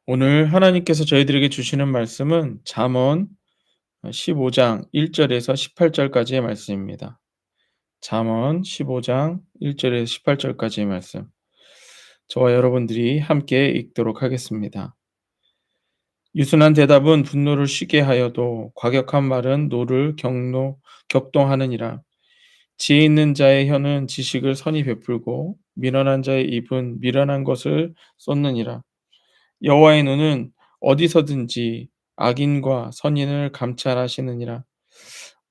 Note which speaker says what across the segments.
Speaker 1: 오늘 하나님께서 저희들에게 주시는 말씀은 잠언 15장 1 절에서 18 절까지의 말씀입니다. 잠언 15장 1 절에서 18 절까지의 말씀. 저와 여러분들이 함께 읽도록 하겠습니다. 유순한 대답은 분노를 쉬게 하여도 과격한 말은 노를 격동하느니라. 지혜 있는 자의 혀는 지식을 선히 베풀고 미련한 자의 입은 미련한 것을 쏟느니라. 여호와의 눈은 어디서든지 악인과 선인을 감찰하시느니라.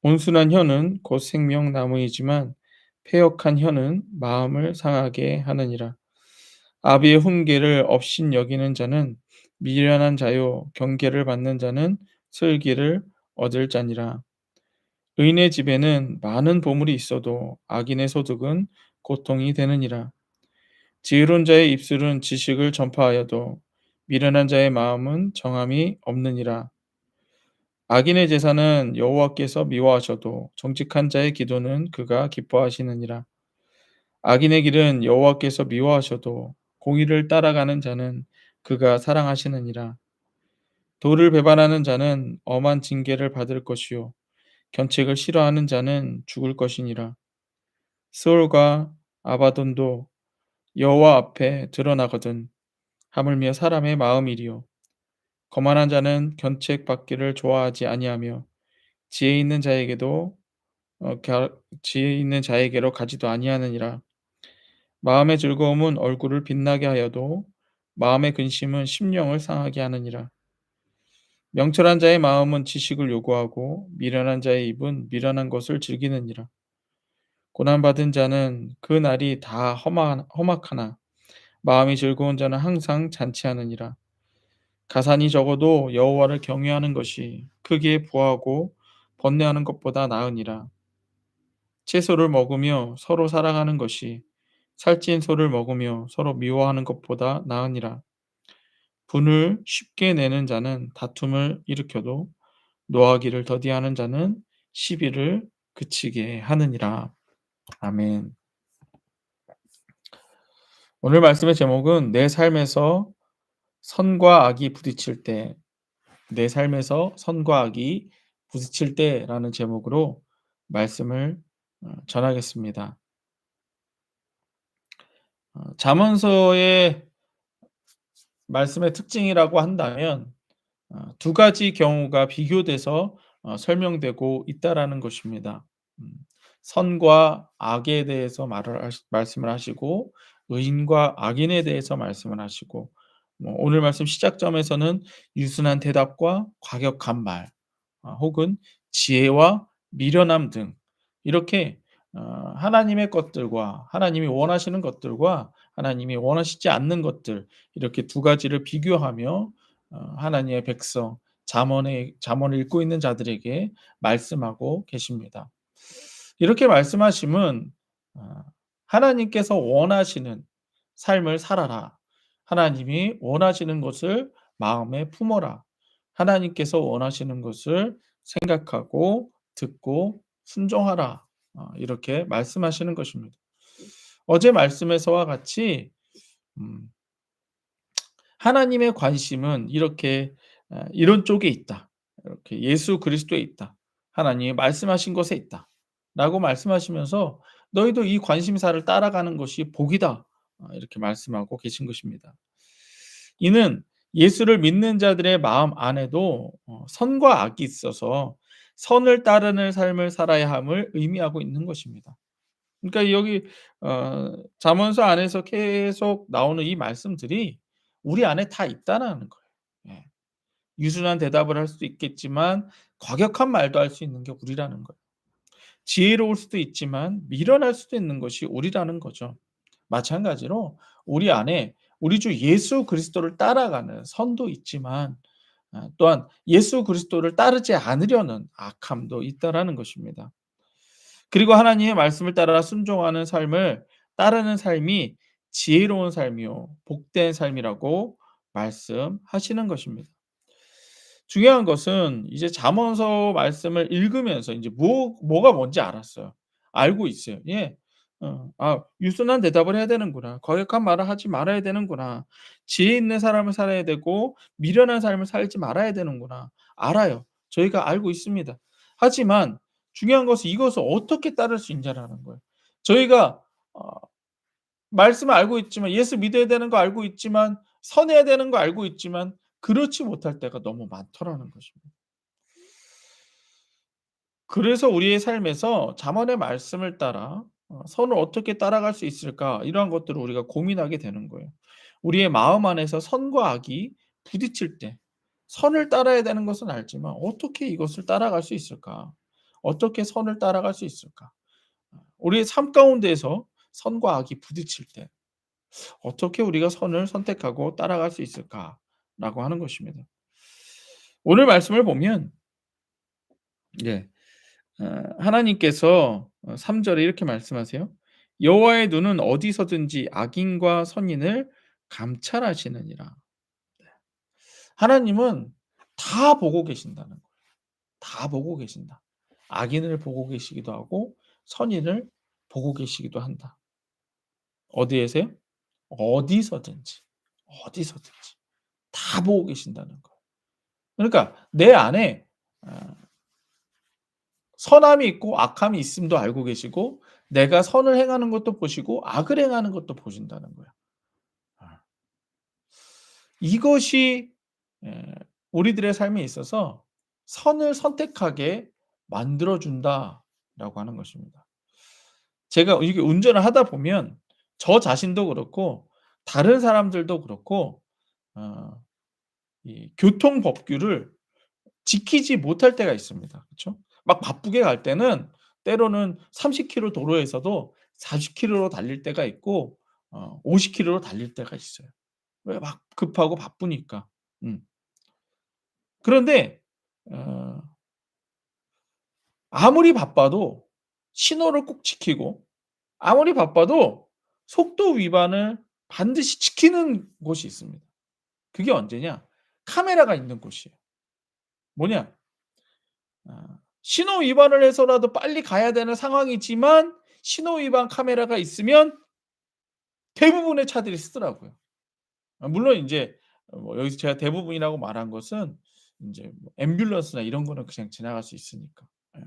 Speaker 1: 온순한 혀는 곧 생명나무이지만 패역한 혀는 마음을 상하게 하느니라. 아비의 훈계를 업신 여기는 자는 미련한 자요 경계를 받는 자는 슬기를 얻을 자니라. 의인의 집에는 많은 보물이 있어도 악인의 소득은 고통이 되느니라. 지혜로운 자의 입술은 지식을 전파하여도 미련한 자의 마음은 정함이 없느니라. 악인의 제사는 여호와께서 미워하셔도 정직한 자의 기도는 그가 기뻐하시느니라. 악인의 길은 여호와께서 미워하셔도 공의를 따라가는 자는 그가 사랑하시느니라. 도를 배반하는 자는 엄한 징계를 받을 것이요 견책을 싫어하는 자는 죽을 것이니라. 스올과 아바돈도 여호와 앞에 드러나거든 하물며 사람의 마음이리요 거만한 자는 견책받기를 좋아하지 아니하며 지혜 있는 자에게도 지혜 있는 자에게로 가지도 아니하느니라. 마음의 즐거움은 얼굴을 빛나게 하여도 마음의 근심은 심령을 상하게 하느니라. 명철한 자의 마음은 지식을 요구하고 미련한 자의 입은 미련한 것을 즐기느니라. 고난받은 자는 그 날이 다 험악하나 마음이 즐거운 자는 항상 잔치하느니라. 가산이 적어도 여호와를 경외하는 것이 크기에 부하고 번뇌하는 것보다 나으니라. 채소를 먹으며 서로 사랑하는 것이 살찐 소를 먹으며 서로 미워하는 것보다 나으니라. 분을 쉽게 내는 자는 다툼을 일으켜도 노하기를 더디하는 자는 시비를 그치게 하느니라. 아멘. 오늘 말씀의 제목은 내 삶에서 선과 악이 부딪힐 때, 내 삶에서 선과 악이 부딪힐 때라는 제목으로 말씀을 전하겠습니다. 잠언서의 말씀의 특징이라고 한다면 두 가지 경우가 비교돼서 설명되고 있다라는 것입니다. 음, 선과 악에 대해서 말씀을 하시고 의인과 악인에 대해서 말씀을 하시고 오늘 말씀 시작점에서는 유순한 대답과 과격한 말 혹은 지혜와 미련함 등 이렇게 하나님의 것들과 하나님이 원하시는 것들과 하나님이 원하시지 않는 것들 이렇게 두 가지를 비교하며 하나님의 백성 잠언을 읽고 있는 자들에게 말씀하고 계십니다. 이렇게 말씀하심은 어 하나님께서 원하시는 삶을 살아라. 하나님이 원하시는 것을 마음에 품어라. 하나님께서 원하시는 것을 생각하고 듣고 순종하라. 이렇게 말씀하시는 것입니다. 어제 말씀에서와 같이 음 하나님의 관심은 이렇게 이런 쪽에 있다. 이렇게 예수 그리스도에 있다. 하나님이 말씀하신 것에 있다. 라고 말씀하시면서 너희도 이 관심사를 따라가는 것이 복이다. 이렇게 말씀하고 계신 것입니다. 이는 예수를 믿는 자들의 마음 안에도 선과 악이 있어서 선을 따르는 삶을 살아야 함을 의미하고 있는 것입니다. 그러니까 여기 잠언서 안에서 계속 나오는 이 말씀들이 우리 안에 다 있다라는 거예요. 예. 유순한 대답을 할 수도 있겠지만 과격한 말도 할 수 있는 게 우리라는 거예요. 지혜로울 수도 있지만 미련할 수도 있는 것이 우리라는 거죠. 마찬가지로 우리 안에 우리 주 예수 그리스도를 따라가는 선도 있지만 또한 예수 그리스도를 따르지 않으려는 악함도 있다라는 것입니다. 그리고 하나님의 말씀을 따라 순종하는 삶을 따르는 삶이 지혜로운 삶이요 복된 삶이라고 말씀하시는 것입니다. 중요한 것은 이제 잠언서 말씀을 읽으면서 인제 뭐가 뭔지 알았어요. 알고 있어요. 예. 유순한 대답을 해야 되는구나. 거역한 말을 하지 말아야 되는구나. 지혜 있는 사람을 살아야 되고 미련한 삶을 살지 말아야 되는구나. 알아요. 저희가 알고 있습니다. 하지만 중요한 것은 이것을 어떻게 따를 수 있냐라는 거예요. 저희가 어 말씀을 알고 있지만 예수 믿어야 되는 거 알고 있지만 선해야 되는 거 알고 있지만 그렇지 못할 때가 너무 많더라는 것입니다. 그래서 우리의 삶에서 잠언의 말씀을 따라 선을 어떻게 따라갈 수 있을까 이러한 것들을 우리가 고민하게 되는 거예요. 우리의 마음 안에서 선과 악이 부딪힐 때 선을 따라야 되는 것은 알지만 어떻게 이것을 따라갈 수 있을까? 어떻게 선을 따라갈 수 있을까? 우리의 삶 가운데에서 선과 악이 부딪힐 때 어떻게 우리가 선을 선택하고 따라갈 수 있을까라고 하는 것입니다. 오늘 말씀을 보면 예. 하나님께서 3 절에 이렇게 말씀하세요. "여호와의 눈은 어디서든지 악인과 선인을 감찰하시느니라." 하나님은 다 보고 계신다는 거예요. 다 보고 계신다. 악인을 보고 계시기도 하고 선인을 보고 계시기도 한다. 어디에서요? 어디서든지. 어디서든지. 다 보고 계신다는 거예요. 그러니까 내 안에 아 선함이 있고 악함이 있음도 알고 계시고 내가 선을 행하는 것도 보시고 악을 행하는 것도 보신다는 거예요. 아. 이것이 에 우리들의 삶에 있어서 선을 선택하게 만들어 준다라고 하는 것입니다. 제가 이게 운전을 하다 보면 저 자신도 그렇고 다른 사람들도 그렇고 어 이 교통 법규를 지키지 못할 때가 있습니다. 그쵸? 막 바쁘게 갈 때는 때로는 30 킬로 도로에서도 40 킬로로 달릴 때가 있고 50 킬로로 달릴 때가 있어요. 왜 막 급하고 바쁘니까. 음. 그런데 어 아무리 바빠도 신호를 꼭 지키고 아무리 바빠도 속도 위반을 반드시 지키는 곳이 있습니다. 그게 언제냐? 카메라가 있는 곳이에요. 뭐냐? 신호 위반을 해서라도 빨리 가야 되는 상황이지만 신호 위반 카메라가 있으면 대부분의 차들이 쓰더라고요. 물론 인제 여기서 제가 대부분이라고 말한 것은 인제 뭐 앰뷸런스나 이런 거는 그냥 지나갈 수 있으니까. 예.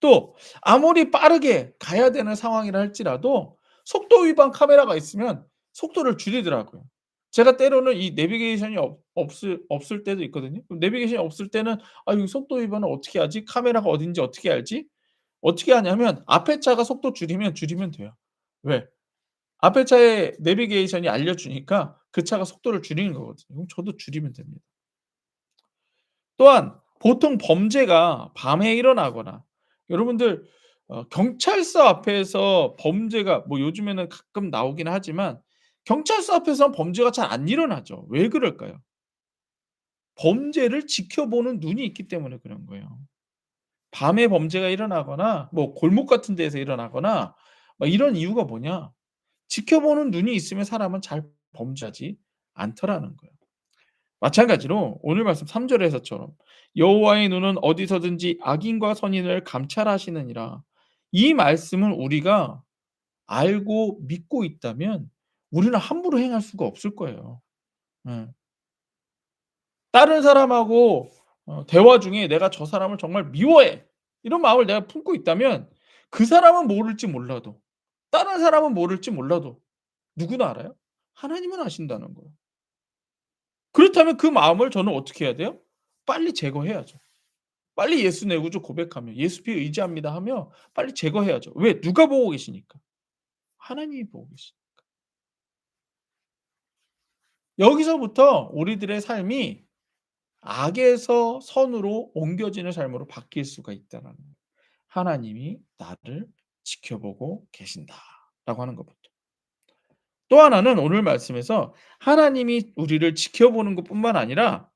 Speaker 1: 또 아무리 빠르게 가야 되는 상황이라 할지라도 속도 위반 카메라가 있으면 속도를 줄이더라고요. 제가 때로는 이 내비게이션이 없을 때도 있거든요. 그럼 내비게이션이 없을 때는 '아 이 속도 위반을 어떻게 하지? 카메라가 어딘지 어떻게 알지?' 어떻게 하냐면 앞에 차가 속도 줄이면 돼요. 왜? 앞에 차에 내비게이션이 알려주니까 그 차가 속도를 줄이는 거거든요. 그럼 저도 줄이면 됩니다. 또한 보통 범죄가 밤에 일어나거나 여러분들 경찰서 앞에서 범죄가 뭐 요즘에는 가끔 나오긴 하지만 경찰서 앞에서는 범죄가 잘 안 일어나죠. 왜 그럴까요? 범죄를 지켜보는 눈이 있기 때문에 그런 거예요. 밤에 범죄가 일어나거나 뭐 골목 같은 데에서 일어나거나 막 이런 이유가 뭐냐? 지켜보는 눈이 있으면 사람은 잘 범죄하지 않더라는 거예요. 마찬가지로 오늘 말씀 3 절에서처럼 "여호와의 눈은 어디서든지 악인과 선인을 감찰하시느니라." 이 말씀을 우리가 알고 믿고 있다면 우리는 함부로 행할 수가 없을 거예요. 예. 다른 사람하고 대화 중에 '내가 저 사람을 정말 미워해.' 이런 마음을 내가 품고 있다면 그 사람은 모를지 몰라도 다른 사람은 모를지 몰라도 누구나 알아요? 하나님은 아신다는 거예요. 그렇다면 그 마음을 저는 어떻게 해야 돼요? 빨리 제거해야죠. 빨리 예수 내 구주 고백하며 "예수 피 의지합니다." 하며 빨리 제거해야죠. 왜? 누가 보고 계시니까. 하나님이 보고 계시니까. 여기서부터 우리들의 삶이 악에서 선으로 옮겨지는 삶으로 바뀔 수가 있다라는 거예요. '하나님이 나를 지켜보고 계신다.'라고 하는 것부터. 또 하나는 오늘 말씀에서 하나님이 우리를 지켜보는 것뿐만 아니라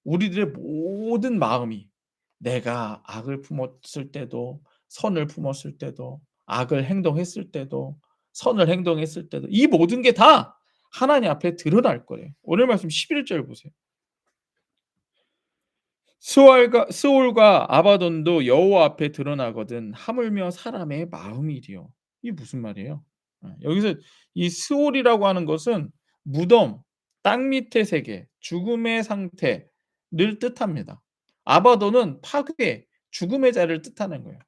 Speaker 1: 우리들의 모든 마음이 내가 악을 품었을 때도 선을 품었을 때도 악을 행동했을 때도 선을 행동했을 때도 이 모든 게 다 하나님 앞에 드러날 거예요. 오늘 말씀 11절 보세요. 스올과 아바돈도 여호와 앞에 드러나거든 하물며 사람의 마음이리요. 이게 무슨 말이에요? 여기서 이 스올이라고 하는 것은 무덤, 땅 밑의 세계, 죽음의 상태를 뜻합니다. 아바도는 파괴, 죽음의 자리를 뜻하는 거예요.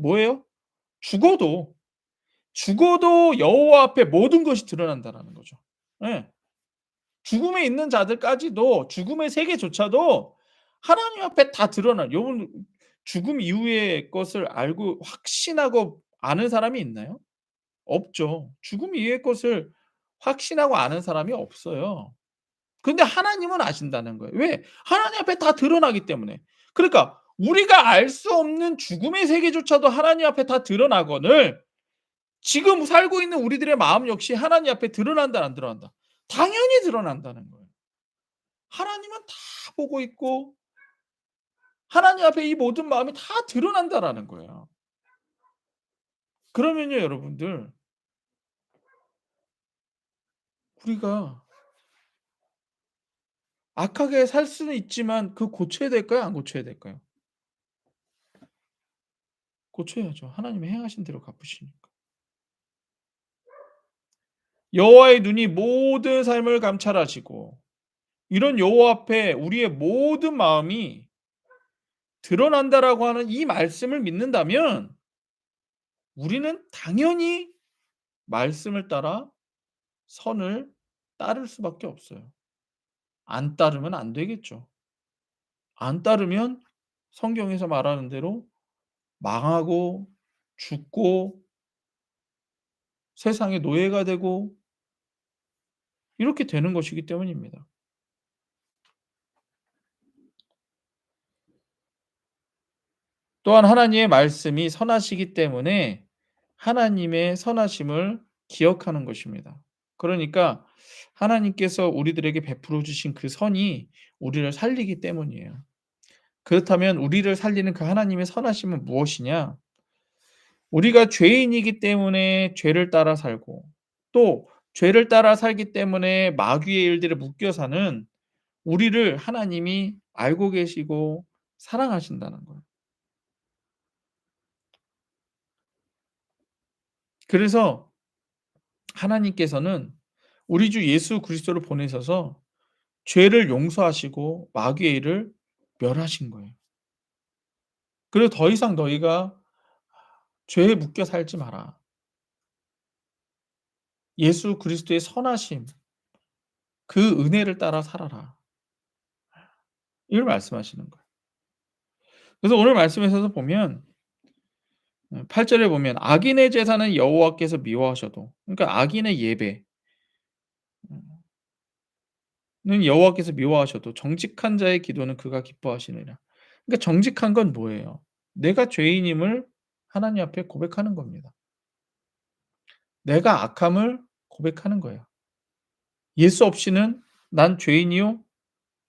Speaker 1: 뭐예요? 죽어도, 죽어도 여호와 앞에 모든 것이 드러난다라는 거죠. 예. 죽음에 있는 자들까지도 죽음의 세계조차도 하나님 앞에 다 드러나 여러분 죽음 이후의 것을 알고 확신하고 아는 사람이 있나요? 없죠. 죽음 이후의 것을 확신하고 아는 사람이 없어요. 근데 하나님은 아신다는 거예요. 왜? 하나님 앞에 다 드러나기 때문에. 그러니까 우리가 알 수 없는 죽음의 세계조차도 하나님 앞에 다 드러나거늘 지금 살고 있는 우리들의 마음 역시 하나님 앞에 드러난다 안 드러난다? 당연히 드러난다는 거예요. 하나님은 다 보고 있고 하나님 앞에 이 모든 마음이 다 드러난다라는 거예요. 그러면요 여러분들 우리가 악하게 살 수는 있지만 그 고쳐야 될까요? 안 고쳐야 될까요? 고쳐야죠. 하나님이 행하신 대로 갚으시니까. 여호와의 눈이 모든 삶을 감찰하시고 이런 여호와 앞에 우리의 모든 마음이 드러난다라고 하는 이 말씀을 믿는다면 우리는 당연히 말씀을 따라 선을 따를 수밖에 없어요. 안 따르면 안 되겠죠. 안 따르면 성경에서 말하는 대로 망하고 죽고 세상의 노예가 되고 이렇게 되는 것이기 때문입니다. 또한 하나님의 말씀이 선하시기 때문에 하나님의 선하심을 기억하는 것입니다. 그러니까 하나님께서 우리들에게 베풀어 주신 그 선이 우리를 살리기 때문이에요. 그렇다면 우리를 살리는 그 하나님의 선하심은 무엇이냐? 우리가 죄인이기 때문에 죄를 따라 살고 또 죄를 따라 살기 때문에 마귀의 일들에 묶여 사는 우리를 하나님이 알고 계시고 사랑하신다는 거예요. 그래서 하나님께서는 우리 주 예수 그리스도를 보내셔서 죄를 용서하시고 마귀의 일을 멸하신 거예요. 그리고 더 이상 너희가 죄에 묶여 살지 마라. 예수 그리스도의 선하심, 그 은혜를 따라 살아라. 이걸 말씀하시는 거예요. 그래서 오늘 말씀에서도 보면 8 절에 보면 악인의 제사는 여호와께서 미워하셔도 그러니까 악인의 예배는 여호와께서 미워하셔도 정직한 자의 기도는 그가 기뻐하시느니라. 그러니까 정직한 건 뭐예요? 내가 죄인임을 하나님 앞에 고백하는 겁니다. 내가 악함을 고백하는 거예요. 예수 없이는 '난 죄인이요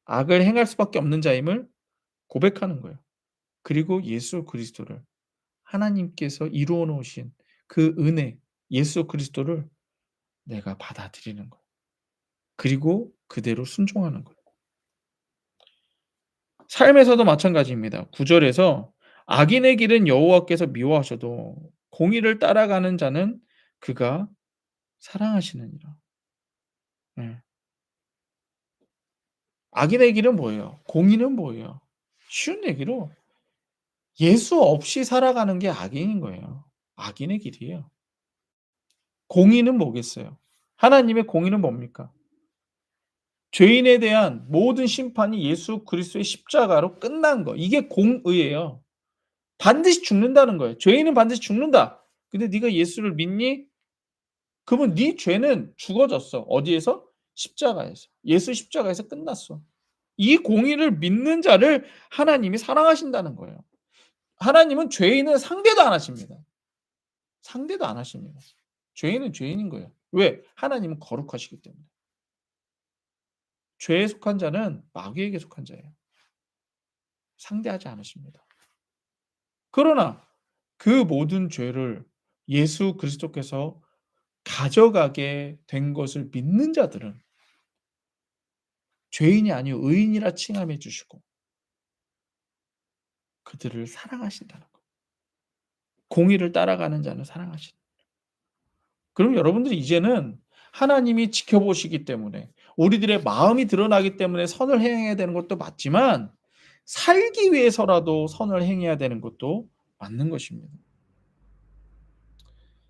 Speaker 1: 악을 행할 수밖에 없는 자임을 고백하는 거예요. 그리고 예수 그리스도를 하나님께서 이루어 놓으신 그 은혜 예수 그리스도를 내가 받아들이는 거예요. 그리고 그대로 순종하는 거예요. 삶에서도 마찬가지입니다. 9 절에서 "악인의 길은 여호와께서 미워하셔도 공의를 따라가는 자는 그가 사랑하시느니라." 예. 악인의 길은 뭐예요? 공의는 뭐예요? 쉬운 얘기로 예수 없이 살아가는 게 악인인 거예요. 악인의 길이에요. 공의는 뭐겠어요? 하나님의 공의는 뭡니까? 죄인에 대한 모든 심판이 예수 그리스도의 십자가로 끝난 거. 이게 공의예요. 반드시 죽는다는 거예요. 죄인은 반드시 죽는다. 근데 네가 예수를 믿니? 그러면 네 죄는 죽어졌어. 어디에서? 십자가에서. 예수 십자가에서 끝났어. 이 공의를 믿는 자를 하나님이 사랑하신다는 거예요. 하나님은 죄인은 상대도 안 하십니다. 상대도 안 하십니다. 죄인은 죄인인 거예요. 왜? 하나님은 거룩하시기 때문에. 죄에 속한 자는 마귀에게 속한 자예요. 상대하지 않으십니다. 그러나 그 모든 죄를 예수 그리스도께서 가져가게 된 것을 믿는 자들은 죄인이 아니요 의인이라 칭함해 주시고 그들을 사랑하신다는 거예요. 공의를 따라가는 자는 사랑하신다. 그럼 여러분들이 이제는 하나님이 지켜보시기 때문에 우리들의 마음이 드러나기 때문에 선을 행해야 되는 것도 맞지만 살기 위해서라도 선을 행해야 되는 것도 맞는 것입니다.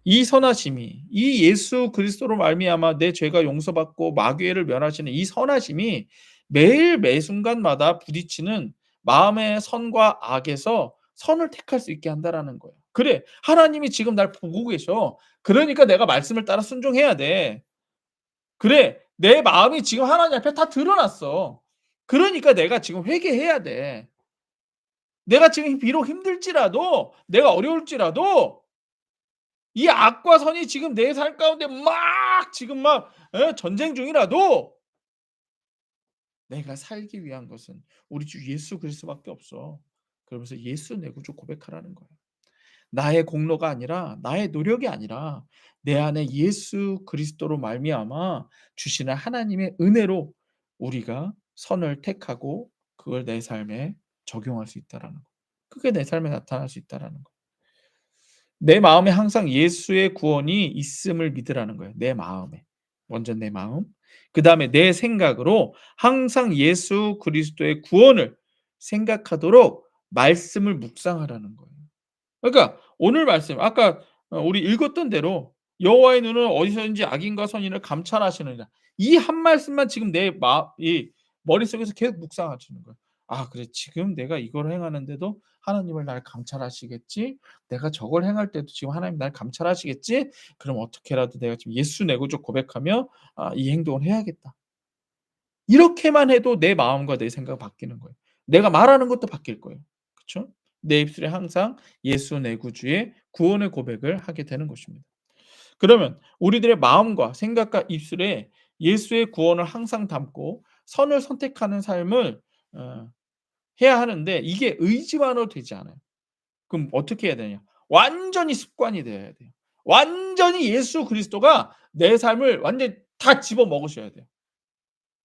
Speaker 1: 이 선하심이 이 예수 그리스도로 말미암아 내 죄가 용서받고 마귀를 멸하시는 이 선하심이 매일 매순간마다 부딪히는 마음의 선과 악에서 선을 택할 수 있게 한다라는 거예요. 그래, 하나님이 지금 날 보고 계셔. 그러니까 내가 말씀을 따라 순종해야 돼. 그래, 내 마음이 지금 하나님 앞에 다 드러났어. 그러니까 내가 지금 회개해야 돼. 내가 지금 비록 힘들지라도 내가 어려울지라도 이 악과 선이 지금 내 삶 가운데 막 지금 막 전쟁 중이라도 내가 살기 위한 것은 우리 주 예수 그리스도밖에 없어. 그러면서 예수 내 구주 고백하라는 거예요. 나의 공로가 아니라 나의 노력이 아니라 내 안에 예수 그리스도로 말미암아 주시는 하나님의 은혜로 우리가 선을 택하고 그걸 내 삶에 적용할 수 있다라는 거. 그게 내 삶에 나타날 수 있다라는 거. 내 마음에 항상 예수의 구원이 있음을 믿으라는 거예요. 내 마음에. 먼저 내 마음. 그다음에 내 생각으로 항상 예수 그리스도의 구원을 생각하도록 말씀을 묵상하라는 거예요. 그러니까 오늘 말씀 아까 우리 읽었던 대로 "여호와의 눈은 어디서든지 악인과 선인을 감찰하시느니라." 이 한 말씀만 지금 내 이 머릿속에서 계속 묵상하시는 거예요. '아 그래 지금 내가 이걸 행하는데도 하나님을 날 감찰하시겠지. 내가 저걸 행할 때도 지금 하나님 날 감찰하시겠지. 그럼 어떻게라도 내가 지금 예수 내고적 고백하며 이 행동을 해야겠다.' 이렇게만 해도 내 마음과 내 생각이 바뀌는 거예요. 내가 말하는 것도 바뀔 거예요. 그쵸? 내 입술에 항상 예수 내 구주의 구원의 고백을 하게 되는 것입니다. 그러면 우리들의 마음과 생각과 입술에 예수의 구원을 항상 담고 선을 선택하는 삶을 어 해야 하는데 이게 의지만으로 되지 않아요. 그럼 어떻게 해야 되냐? 완전히 습관이 되어야 돼요. 완전히 예수 그리스도가 내 삶을 완전히 다 집어먹으셔야 돼요.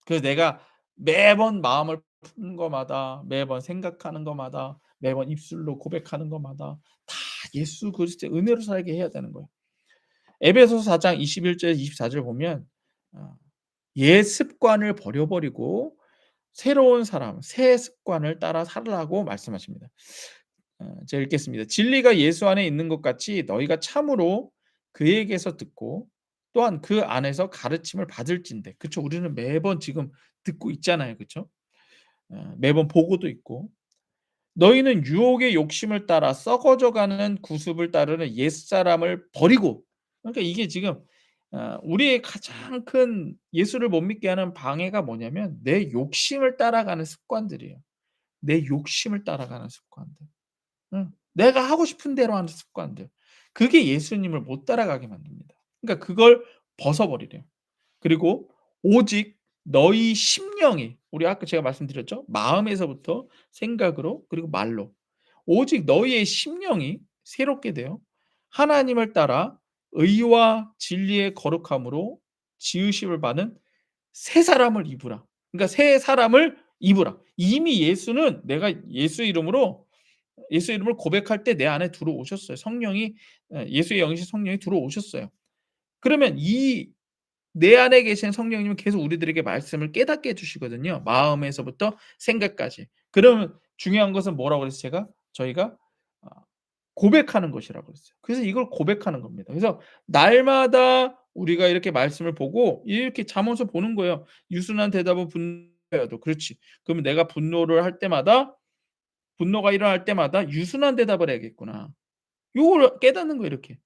Speaker 1: 그래서 내가 매번 마음을 푸는 거마다 매번 생각하는 거마다 매번 입술로 고백하는 거마다 다 예수 그리스도의 은혜로 살게 해야 되는 거예요. 에베소서 4장 21절 24절 보면 어 옛 습관을 버려 버리고 새로운 사람 새 습관을 따라 살으라고 말씀하십니다. 제가 읽겠습니다. "진리가 예수 안에 있는 것 같이 너희가 참으로 그에게서 듣고 또한 그 안에서 가르침을 받을진대." 그쵸. 우리는 매번 지금 듣고 있잖아요. 그쵸? 매번 보고도 있고. "너희는 유혹의 욕심을 따라 썩어져 가는 구습을 따르는 옛사람을 버리고." 그러니까 이게 지금 우리의 가장 큰 예수를 못 믿게 하는 방해가 뭐냐면 내 욕심을 따라가는 습관들이에요. 내 욕심을 따라가는 습관들. 응. 내가 하고 싶은 대로 하는 습관들. 그게 예수님을 못 따라가게 만듭니다. 그러니까 그걸 벗어 버리래요. 그리고 오직 너희 심령이 우리 아까 제가 말씀드렸죠? 마음에서부터 생각으로 그리고 말로 오직 너희의 심령이 새롭게 되어 하나님을 따라 의와 진리의 거룩함으로 지으심을 받은 새 사람을 입으라. 그러니까 새 사람을 입으라. 이미 예수는 내가 예수 이름을 고백할 때 내 안에 들어오셨어요. 성령이 예수의 영이신 성령이 들어오셨어요. 그러면 이 내 안에 계신 성령님은 계속 우리들에게 말씀을 깨닫게 해 주시거든요. 마음에서부터 생각까지. 그러면 중요한 것은 뭐라고 그랬어요 제가? 저희가 아 고백하는 것이라고 그랬어요. 그래서 이걸 고백하는 겁니다. 그래서 날마다 우리가 이렇게 말씀을 보고 이렇게 잠언서 보는 거예요. 유순한 대답은 분노여도 그렇지. 그러면 내가 분노를 할 때마다 분노가 일어날 때마다 유순한 대답을 해야겠구나. 요걸 깨닫는 거예요 이렇게.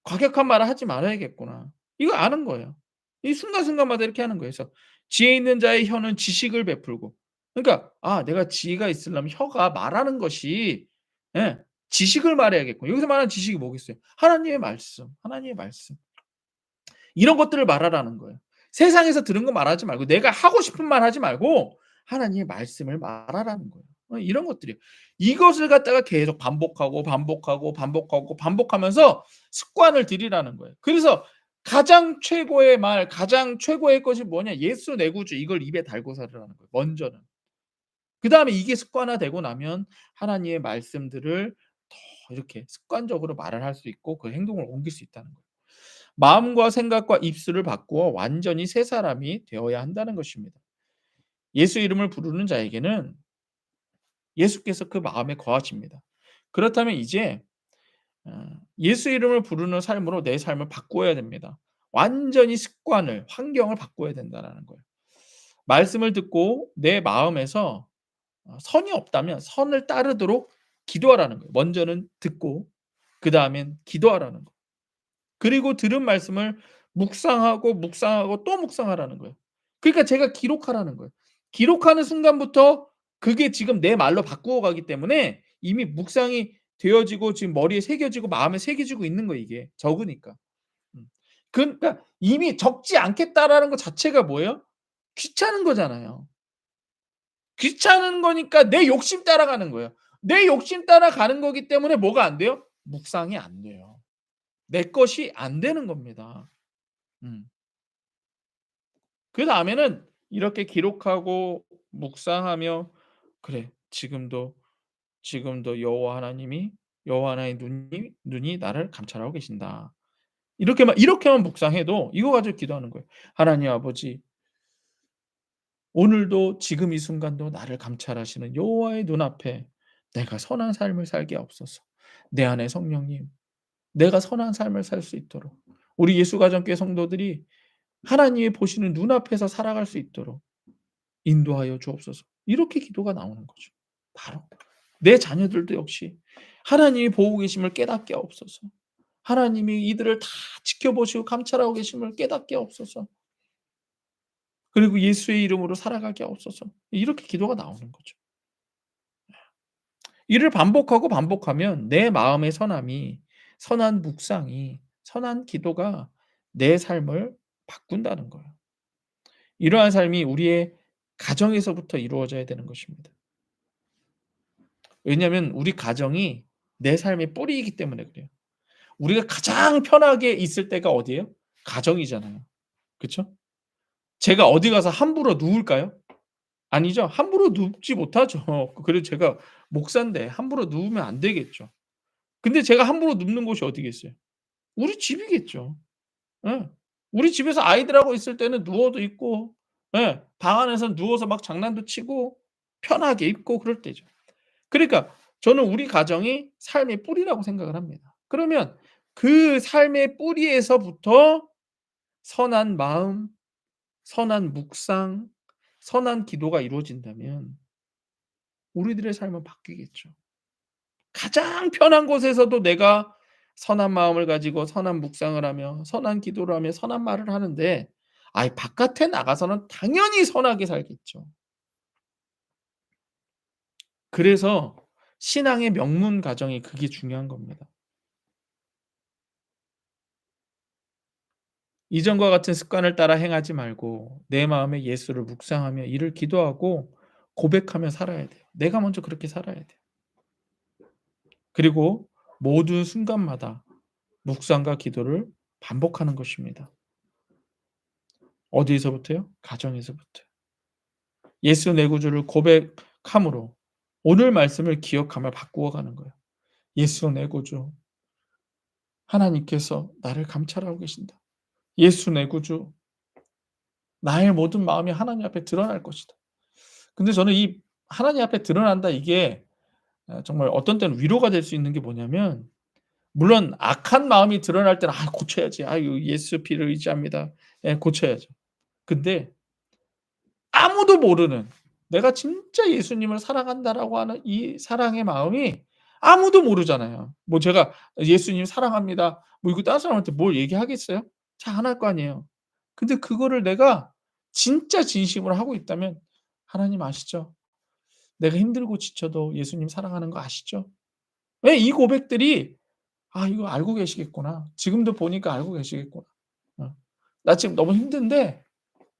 Speaker 1: 과격한 말을 하지 말아야겠구나. 이거 아는 거예요. 이 순간순간마다 이렇게 하는 거예요. 그래서 지혜 있는 자의 혀는 지식을 베풀고 그러니까 내가 지혜가 있으려면 혀가 말하는 것이 예 지식을 말해야겠고 여기서 말하는 지식이 뭐겠어요? 하나님의 말씀, 하나님의 말씀. 이런 것들을 말하라는 거예요. 세상에서 들은 거 말하지 말고 내가 하고 싶은 말 하지 말고 하나님의 말씀을 말하라는 거예요. 이런 것들이에요. 이것을 갖다가 계속 반복하고, 반복하고, 반복하고, 반복하면서 습관을 들이라는 거예요. 그래서 가장 최고의 말, 가장 최고의 것이 뭐냐? 예수 내 구주 이걸 입에 달고 살으라는 거예요 먼저는. 그다음에 이게 습관화되고 나면 하나님의 말씀들을 더 이렇게 습관적으로 말을 할 수 있고 그 행동을 옮길 수 있다는 거예요. 마음과 생각과 입술을 바꾸어 완전히 새 사람이 되어야 한다는 것입니다. 예수 이름을 부르는 자에게는 예수께서 그 마음에 거하십니다. 그렇다면 이제 예수 이름을 부르는 삶으로 내 삶을 바꾸어야 됩니다. 완전히 습관을, 환경을 바꿔야 된다라는 거예요. 말씀을 듣고 내 마음에서 선이 없다면 선을 따르도록 기도하라는 거예요. 먼저는 듣고 그다음엔 기도하라는 거예요. 그리고 들은 말씀을 묵상하고, 묵상하고 또 묵상하라는 거예요. 그러니까 제가 기록하라는 거예요. 기록하는 순간부터 그게 지금 내 말로 바꾸어 가기 때문에 이미 묵상이 되어지고 지금 머리에 새겨지고 마음에 새겨지고 있는 거예요 이게 적으니까. 음. 그러니까 이미 적지 않겠다라는 것 자체가 뭐예요? 귀찮은 거잖아요. 귀찮은 거니까 내 욕심 따라가는 거예요. 내 욕심 따라가는 거기 때문에 뭐가 안 돼요? 묵상이 안 돼요. 내 것이 안 되는 겁니다. 음. 그다음에는 이렇게 기록하고 묵상하며 '그래 지금도 여호와 하나님의 눈이 나를 감찰하고 계신다.' 이렇게만 묵상해도 이거 가지고 기도하는 거예요. '하나님 아버지 오늘도 지금 이 순간도 나를 감찰하시는 여호와의 눈앞에 내가 선한 삶을 살게 하옵소서. 내 안에 성령님 내가 선한 삶을 살 수 있도록 우리 예수가정교회 성도들이 하나님이 보시는 눈앞에서 살아갈 수 있도록 인도하여 주옵소서. 이렇게 기도가 나오는 거죠. 바로 내 자녀들도 역시 하나님이 보고 계심을 깨닫게 하옵소서. 하나님이 이들을 다 지켜보시고 감찰하고 계심을 깨닫게 하옵소서. 그리고 예수의 이름으로 살아가게 하옵소서. 이렇게 기도가 나오는 거죠. 이를 반복하고 반복하면 내 마음의 선함이 선한 묵상이 선한 기도가 내 삶을 바꾼다는 거예요. 이러한 삶이 우리의 가정에서부터 이루어져야 되는 것입니다. 왜냐하면 우리 가정이 내 삶의 뿌리이기 때문에 그래요. 우리가 가장 편하게 있을 때가 어디예요? 가정이잖아요. 그쵸? 제가 어디 가서 함부로 누울까요? 아니죠. 함부로 눕지 못하죠. 그래도 제가 목사인데 함부로 누우면 안 되겠죠. 근데 제가 함부로 눕는 곳이 어디겠어요? 우리 집이겠죠. 예. 우리 집에서 아이들하고 있을 때는 누워도 있고 예 방 안에서 누워서 막 장난도 치고 편하게 있고 그럴 때죠. 그러니까 저는 우리 가정이 삶의 뿌리라고 생각을 합니다. 그러면 그 삶의 뿌리에서부터 선한 마음, 선한 묵상, 선한 기도가 이루어진다면 우리들의 삶은 바뀌겠죠. 가장 편한 곳에서도 내가 선한 마음을 가지고 선한 묵상을 하며 선한 기도를 하며 선한 말을 하는데 아이 바깥에 나가서는 당연히 선하게 살겠죠. 그래서 신앙의 명문 가정이 그게 중요한 겁니다. 이전과 같은 습관을 따라 행하지 말고 내 마음에 예수를 묵상하며 이를 기도하고 고백하며 살아야 돼요. 내가 먼저 그렇게 살아야 돼요. 그리고 모든 순간마다 묵상과 기도를 반복하는 것입니다. 어디에서부터요? 가정에서부터요. 예수 내 구주를 고백함으로 오늘 말씀을 기억하며 바꾸어 가는 거예요. 예수 내 구주, 하나님께서 나를 감찰하고 계신다. 예수 내 구주, 나의 모든 마음이 하나님 앞에 드러날 것이다. 근데 저는 이 하나님 앞에 드러난다 이게 정말 어떤 때는 위로가 될 수 있는 게 뭐냐면 물론 악한 마음이 드러날 때는 '아 고쳐야지. 아유 예수 피를 의지합니다.' 예 고쳐야죠. 근데 아무도 모르는 내가 진짜 예수님을 사랑한다라고 하는 이 사랑의 마음이 아무도 모르잖아요. 뭐 제가 "예수님 사랑합니다." 뭐 이거 다른 사람한테 뭘 얘기하겠어요? 잘 안 할 거 아니에요. 근데 그거를 내가 진짜 진심으로 하고 있다면 하나님 아시죠? 내가 힘들고 지쳐도 예수님 사랑하는 거 아시죠? 왜 이 고백들이 '아 이거 알고 계시겠구나. 지금도 보니까 알고 계시겠구나. 어. 나 지금 너무 힘든데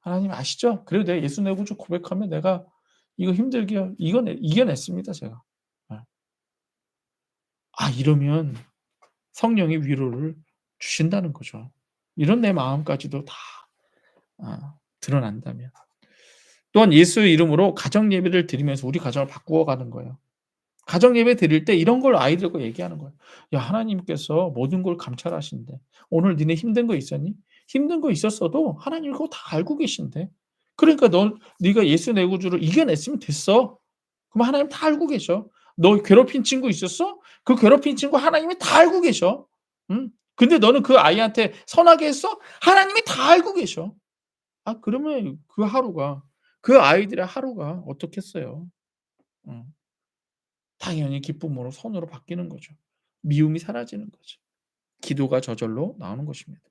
Speaker 1: 하나님 아시죠? 그래도 내가 예수 내 구주 고백하면 내가 이거 힘들게 이겨냈습니다 제가. 예. 이러면 성령이 위로를 주신다는 거죠. 이런 내 마음까지도 다 드러난다면. 또한 예수의 이름으로 가정 예배를 드리면서 우리 가정을 바꾸어 가는 거예요. 가정 예배 드릴 때 이런 걸 아이들과 얘기하는 거예요. "야 하나님께서 모든 걸 감찰하신대. 오늘 니네 힘든 거 있었니? 힘든 거 있었어도 하나님 그거 다 알고 계신대. 그러니까 넌 네가 예수 내 구주를 이겨냈으면 됐어. 그럼 하나님 다 알고 계셔. 너 괴롭힌 친구 있었어? 그 괴롭힌 친구 하나님이 다 알고 계셔. 응? 근데 너는 그 아이한테 선하게 했어? 하나님이 다 알고 계셔." 아 그러면 그 하루가 그 아이들의 하루가 어떻겠어요. 어. 당연히 기쁨으로 선으로 바뀌는 거죠. 미움이 사라지는 거죠. 기도가 저절로 나오는 것입니다.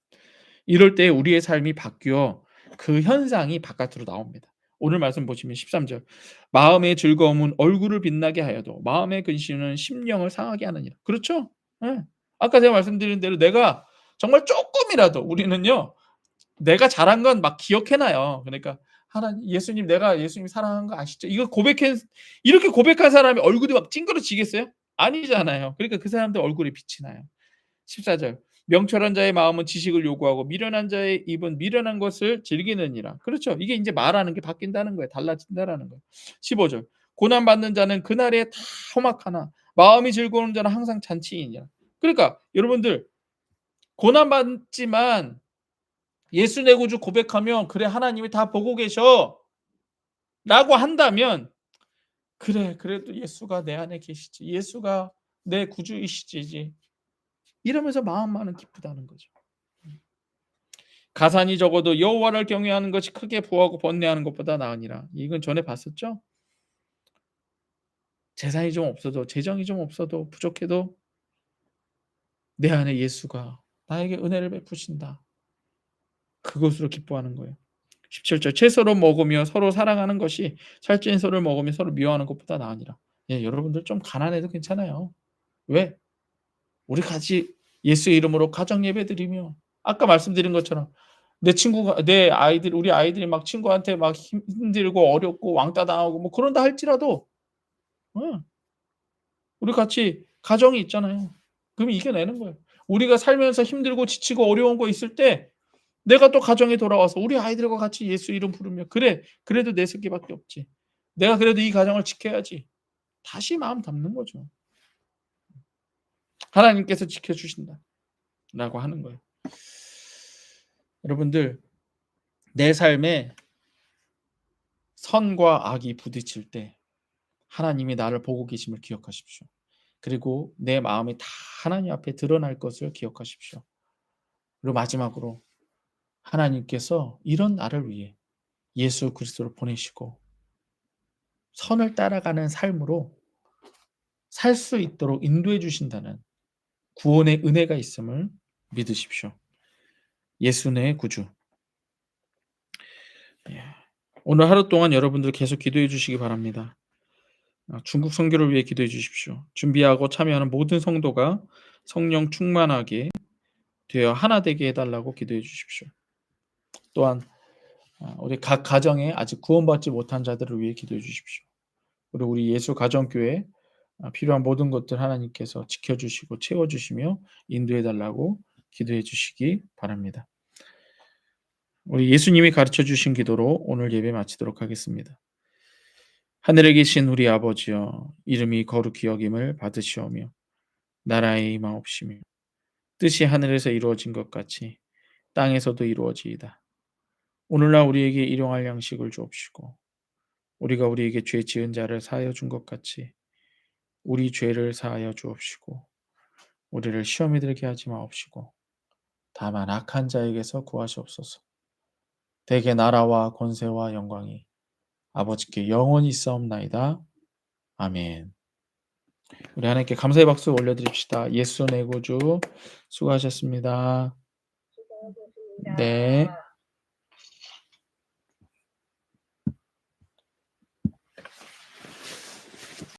Speaker 1: 이럴 때 우리의 삶이 바뀌어 그 현상이 바깥으로 나옵니다. 오늘 말씀 보시면 13절 마음의 즐거움은 얼굴을 빛나게 하여도 마음의 근심은 심령을 상하게 하느니라. 그렇죠? 예. 아까 제가 말씀드린 대로 내가 정말 쪼끔이라도 우리는요. 내가 잘한 건 막 기억해 놔요. 그러니까 "하나님 예수님 내가 예수님 사랑하는 거 아시죠?" 이거 고백한 이렇게 고백한 사람이 얼굴이 막 찡그러지겠어요? 아니잖아요. 그러니까 그 사람들 얼굴에 빛이 나요. 14절 명철한 자의 마음은 지식을 요구하고 미련한 자의 입은 미련한 것을 즐기느니라. 그렇죠. 이게 인제 말하는 게 바뀐다는 거예요. 달라진다라는 거예요. 15절 고난 받는 자는 그날에 다 험악하나 마음이 즐거운 자는 항상 잔치이니라. 그러니까 여러분들 고난 받지만 예수 내 구주 고백하면 '그래 하나님이 다 보고 계셔.'라고 한다면 '그래 그래도 예수가 내 안에 계시지. 예수가 내 구주이시지.' 이러면서 마음만은 기쁘다는 거죠. 가산이 적어도 여호와를 경외하는 것이 크게 부하고 번뇌하는 것보다 나으니라. 이건 전에 봤었죠? 재산이 좀 없어도 재정이 좀 없어도 부족해도 내 안에 예수가 나에게 은혜를 베푸신다. 그것으로 기뻐하는 거예요. 17절 채소로 먹으며 서로 사랑하는 것이 살찐 소를 먹으며 서로 미워하는 것보다 나으니라. 예 여러분들 좀 가난해도 괜찮아요. 왜? 우리 같이 예수의 이름으로 가정 예배드리며 아까 말씀드린 것처럼 내 친구가 내 아이들 우리 아이들이 막 친구한테 막 힘들고 어렵고 왕따 당하고 뭐 그런다 할지라도 어 우리 같이 가정이 있잖아요. 그럼 이겨내는 거예요. 우리가 살면서 힘들고 지치고 어려운 거 있을 때 내가 또 가정에 돌아와서 우리 아이들과 같이 예수 이름 부르며 '그래 그래도 내 새끼밖에 없지. 내가 그래도 이 가정을 지켜야지.' 다시 마음 담는 거죠. '하나님께서 지켜 주신다.'라고 하는 거예요. 여러분들 내 삶에 선과 악이 부딪힐 때 하나님이 나를 보고 계심을 기억하십시오. 그리고 내 마음이 다 하나님 앞에 드러날 것을 기억하십시오. 그리고 마지막으로 하나님께서 이런 나를 위해 예수 그리스도를 보내시고 선을 따라가는 삶으로 살 수 있도록 인도해 주신다는 구원의 은혜가 있음을 믿으십시오. 예수 내 구주. 예. 오늘 하루 동안 여러분들 계속 기도해 주시기 바랍니다. 중국 선교를 위해 기도해 주십시오. 준비하고 참여하는 모든 성도가 성령 충만하게 되어 하나 되게 해 달라고 기도해 주십시오. 또한 우리 각 가정에 아직 구원받지 못한 자들을 위해 기도해 주십시오. 그리고 우리 예수 가정교회 필요한 모든 것들 하나님께서 지켜 주시고 채워 주시며 인도해 달라고 기도해 주시기 바랍니다. 우리 예수님이 가르쳐 주신 기도로 오늘 예배 마치도록 하겠습니다. 하늘에 계신 우리 아버지여 이름이 거룩히 여김을 받으시오며 나라의 임하옵시며 뜻이 하늘에서 이루어진 것 같이 땅에서도 이루어지이다. 오늘날 우리에게 일용할 양식을 주옵시고 우리가 우리에게 죄 지은 자를 사하여 준 것 같이 우리 죄를 사하여 주옵시고 우리를 시험에 들게 하지 마옵시고 다만 악한 자에게서 구하시옵소서. 대개 나라와 권세와 영광이 아버지께 영원히 있사옵나이다. 아멘. 우리 하나님께 감사의 박수 올려드립시다. 예수 내 구주 수고하셨습니다. 네.